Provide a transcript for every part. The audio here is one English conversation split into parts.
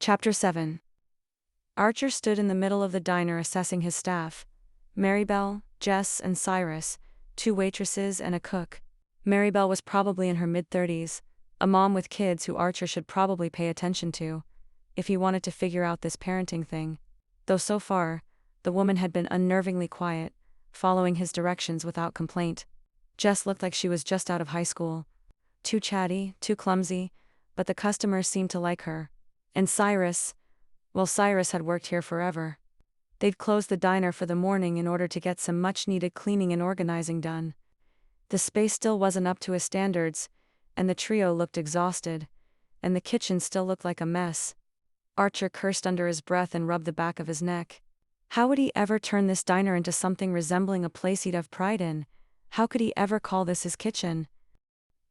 Chapter 7. Archer stood in the middle of the diner assessing his staff. Maribel, Jess, and Cyrus, 2 waitresses and a cook. Maribel was probably in her mid-30s, a mom with kids who Archer should probably pay attention to, if he wanted to figure out this parenting thing. Though so far, the woman had been unnervingly quiet, following his directions without complaint. Jess looked like she was just out of high school. Too chatty, too clumsy, but the customers seemed to like her. And Cyrus, well, Cyrus had worked here forever. They'd closed the diner for the morning in order to get some much-needed cleaning and organizing done. The space still wasn't up to his standards, and the trio looked exhausted, and the kitchen still looked like a mess. Archer cursed under his breath and rubbed the back of his neck. How would he ever turn this diner into something resembling a place he'd have pride in? How could he ever call this his kitchen?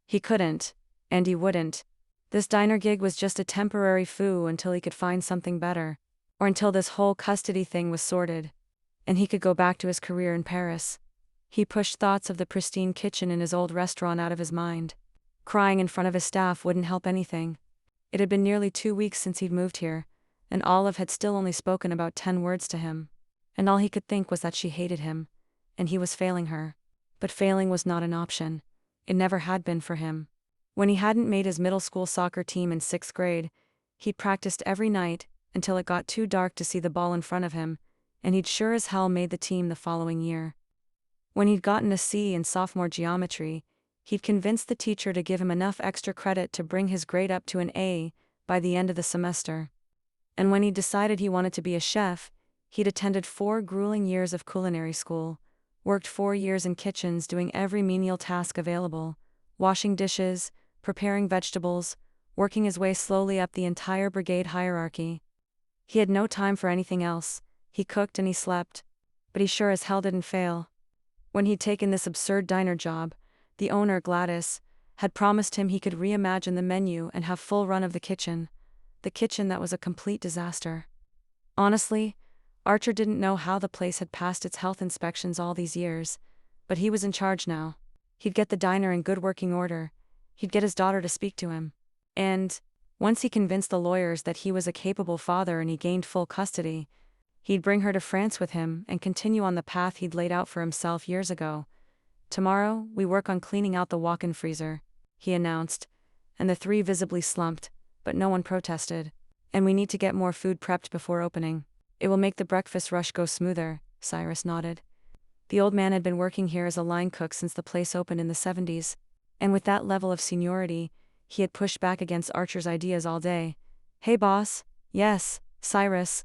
He couldn't, and he wouldn't. This diner gig was just a temporary foo until he could find something better, or until this whole custody thing was sorted, and he could go back to his career in Paris. He pushed thoughts of the pristine kitchen in his old restaurant out of his mind. Crying in front of his staff wouldn't help anything. It had been nearly 2 weeks since he'd moved here, and Olive had still only spoken about 10 words to him. And all he could think was that she hated him, and he was failing her. But failing was not an option. It never had been for him. When he hadn't made his middle school soccer team in 6th grade, he'd practiced every night until it got too dark to see the ball in front of him, and he'd sure as hell made the team the following year. When he'd gotten a C in sophomore geometry, he'd convinced the teacher to give him enough extra credit to bring his grade up to an A by the end of the semester. And when he'd decided he wanted to be a chef, he'd attended 4 grueling years of culinary school, worked 4 years in kitchens doing every menial task available, washing dishes, preparing vegetables, working his way slowly up the entire brigade hierarchy. He had no time for anything else. He cooked and he slept, but he sure as hell didn't fail. When he'd taken this absurd diner job, the owner, Gladys, had promised him he could reimagine the menu and have full run of the kitchen that was a complete disaster. Honestly, Archer didn't know how the place had passed its health inspections all these years, but he was in charge now. He'd get the diner in good working order. He'd get his daughter to speak to him. And, once he convinced the lawyers that he was a capable father and he gained full custody, he'd bring her to France with him and continue on the path he'd laid out for himself years ago. Tomorrow, we work on cleaning out the walk-in freezer, he announced, and the 3 visibly slumped, but no one protested. And we need to get more food prepped before opening. It will make the breakfast rush go smoother, Cyrus nodded. The old man had been working here as a line cook since the place opened in the 70s, and with that level of seniority, he had pushed back against Archer's ideas all day. Hey boss. Yes, Cyrus.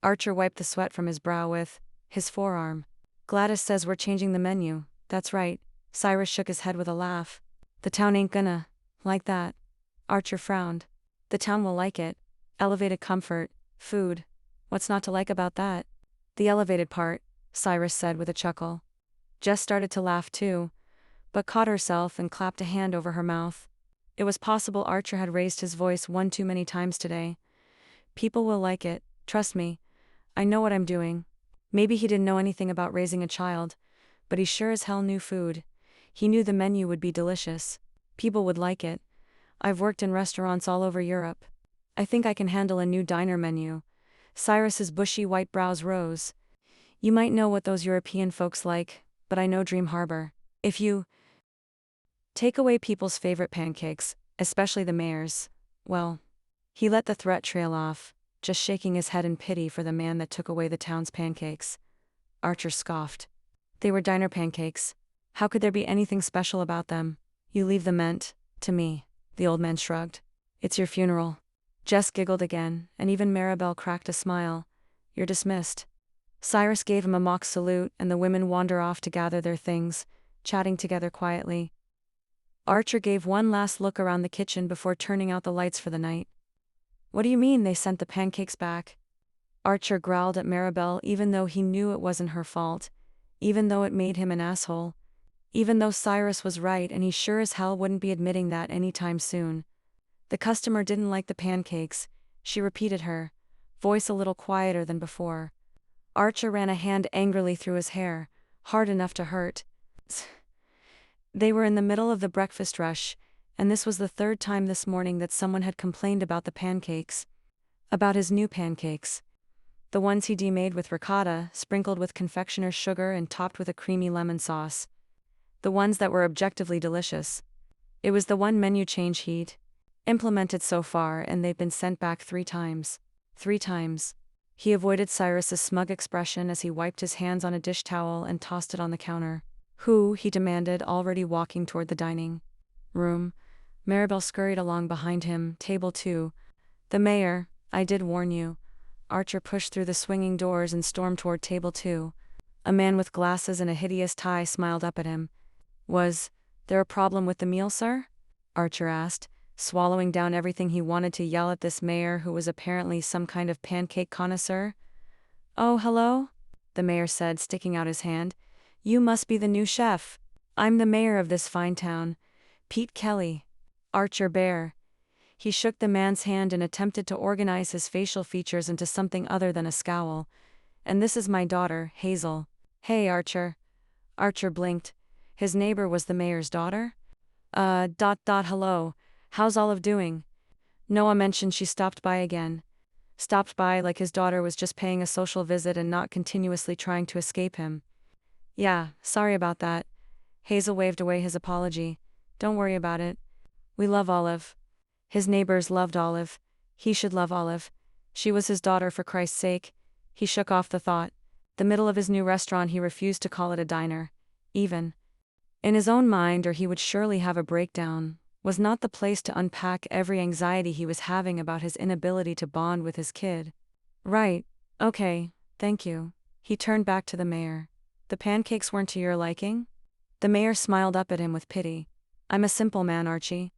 Archer wiped the sweat from his brow with his forearm. Gladys says we're changing the menu. That's right. Cyrus shook his head with a laugh. The town ain't gonna like that. Archer frowned. The town will like it. Elevated comfort, food. What's not to like about that? The elevated part, Cyrus said with a chuckle. Jess started to laugh too, but caught herself and clapped a hand over her mouth. It was possible Archer had raised his voice one too many times today. People will like it, trust me. I know what I'm doing. Maybe he didn't know anything about raising a child, but he sure as hell knew food. He knew the menu would be delicious. People would like it. I've worked in restaurants all over Europe. I think I can handle a new diner menu. Cyrus's bushy white brows rose. You might know what those European folks like, but I know Dream Harbor. If you take away people's favorite pancakes, especially the mayor's, well. He let the threat trail off, just shaking his head in pity for the man that took away the town's pancakes. Archer scoffed. They were diner pancakes. How could there be anything special about them? You leave the meant to me, the old man shrugged. It's your funeral. Jess giggled again, and even Maribel cracked a smile. You're dismissed. Cyrus gave him a mock salute, and the women wander off to gather their things, chatting together quietly. Archer gave one last look around the kitchen before turning out the lights for the night. What do you mean they sent the pancakes back? Archer growled at Maribel even though he knew it wasn't her fault, even though it made him an asshole, even though Cyrus was right and he sure as hell wouldn't be admitting that anytime soon. The customer didn't like the pancakes, she repeated her voice a little quieter than before. Archer ran a hand angrily through his hair, hard enough to hurt. They were in the middle of the breakfast rush, and this was the 3rd time this morning that someone had complained about the pancakes. About his new pancakes. The ones he'd made with ricotta, sprinkled with confectioner's sugar and topped with a creamy lemon sauce. The ones that were objectively delicious. It was the one menu change he'd implemented so far, and they'd been sent back 3 times. 3 times. He avoided Cyrus's smug expression as he wiped his hands on a dish towel and tossed it on the counter. Who, he demanded, already walking toward the dining room. Maribel scurried along behind him. Table 2. The mayor, I did warn you. Archer pushed through the swinging doors and stormed toward table 2. A man with glasses and a hideous tie smiled up at him. Was there a problem with the meal, sir? Archer asked, swallowing down everything he wanted to yell at this mayor who was apparently some kind of pancake connoisseur. Oh, hello? The mayor said, sticking out his hand. You must be the new chef. I'm the mayor of this fine town, Pete Kelly. Archer Bear. He shook the man's hand and attempted to organize his facial features into something other than a scowl. And this is my daughter, Hazel. Hey, Archer. Archer blinked. His neighbor was the mayor's daughter? Hello. How's Olive doing? Noah mentioned she stopped by again. Stopped by like his daughter was just paying a social visit and not continuously trying to escape him. Yeah, sorry about that. Hazel waved away his apology. Don't worry about it. We love Olive. His neighbors loved Olive. He should love Olive. She was his daughter, for Christ's sake. He shook off the thought. The middle of his new restaurant, he refused to call it a diner. Even in his own mind, or he would surely have a breakdown, was not the place to unpack every anxiety he was having about his inability to bond with his kid. Right. Okay, thank you. He turned back to the mayor. The pancakes weren't to your liking? The mayor smiled up at him with pity. I'm a simple man, Archie.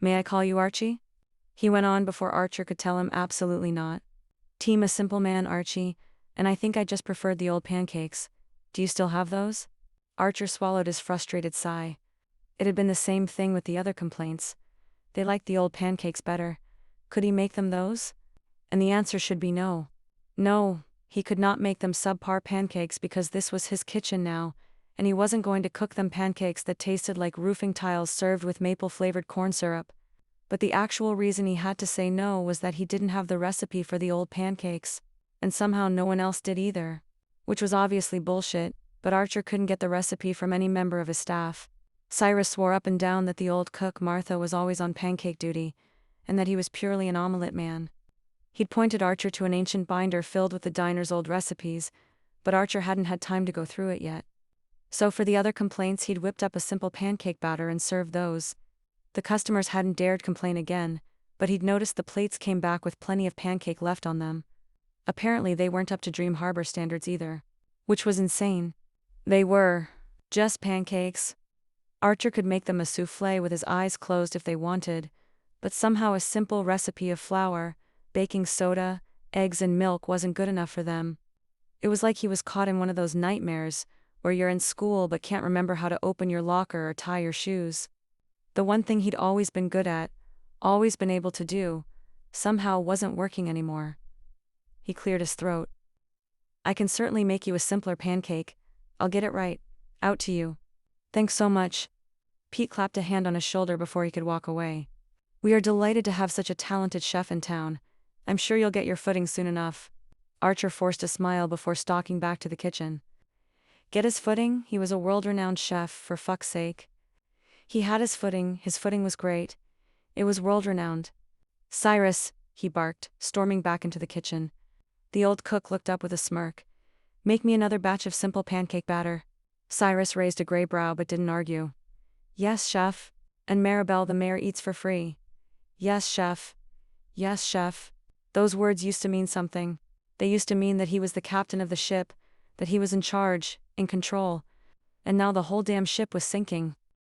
May I call you Archie? He went on before Archer could tell him absolutely not. Team a simple man, Archie, and I think I just preferred the old pancakes. Do you still have those? Archer swallowed his frustrated sigh. It had been the same thing with the other complaints. They liked the old pancakes better. Could he make them those? And the answer should be no. No, he could not make them subpar pancakes because this was his kitchen now, and he wasn't going to cook them pancakes that tasted like roofing tiles served with maple-flavored corn syrup. But the actual reason he had to say no was that he didn't have the recipe for the old pancakes, and somehow no one else did either. Which was obviously bullshit, but Archer couldn't get the recipe from any member of his staff. Cyrus swore up and down that the old cook, Martha, was always on pancake duty, and that he was purely an omelette man. He'd pointed Archer to an ancient binder filled with the diner's old recipes, but Archer hadn't had time to go through it yet. So for the other complaints, he'd whipped up a simple pancake batter and served those. The customers hadn't dared complain again, but he'd noticed the plates came back with plenty of pancake left on them. Apparently they weren't up to Dream Harbor standards either. Which was insane. They were just pancakes. Archer could make them a soufflé with his eyes closed if they wanted, but somehow a simple recipe of flour, baking soda, eggs and milk wasn't good enough for them. It was like he was caught in one of those nightmares, where you're in school but can't remember how to open your locker or tie your shoes. The one thing he'd always been good at, always been able to do, somehow wasn't working anymore. He cleared his throat. I can certainly make you a simpler pancake. I'll get it right. Out to you. Thanks so much. Pete clapped a hand on his shoulder before he could walk away. We are delighted to have such a talented chef in town. I'm sure you'll get your footing soon enough. Archer forced a smile before stalking back to the kitchen. Get his footing? He was a world-renowned chef, for fuck's sake. He had his footing was great. It was world-renowned. Cyrus, he barked, storming back into the kitchen. The old cook looked up with a smirk. Make me another batch of simple pancake batter. Cyrus raised a gray brow but didn't argue. Yes, chef. And Maribel, the mayor, eats for free. Yes, chef. Yes, chef. Those words used to mean something. They used to mean that he was the captain of the ship, that he was in charge, in control. And now the whole damn ship was sinking.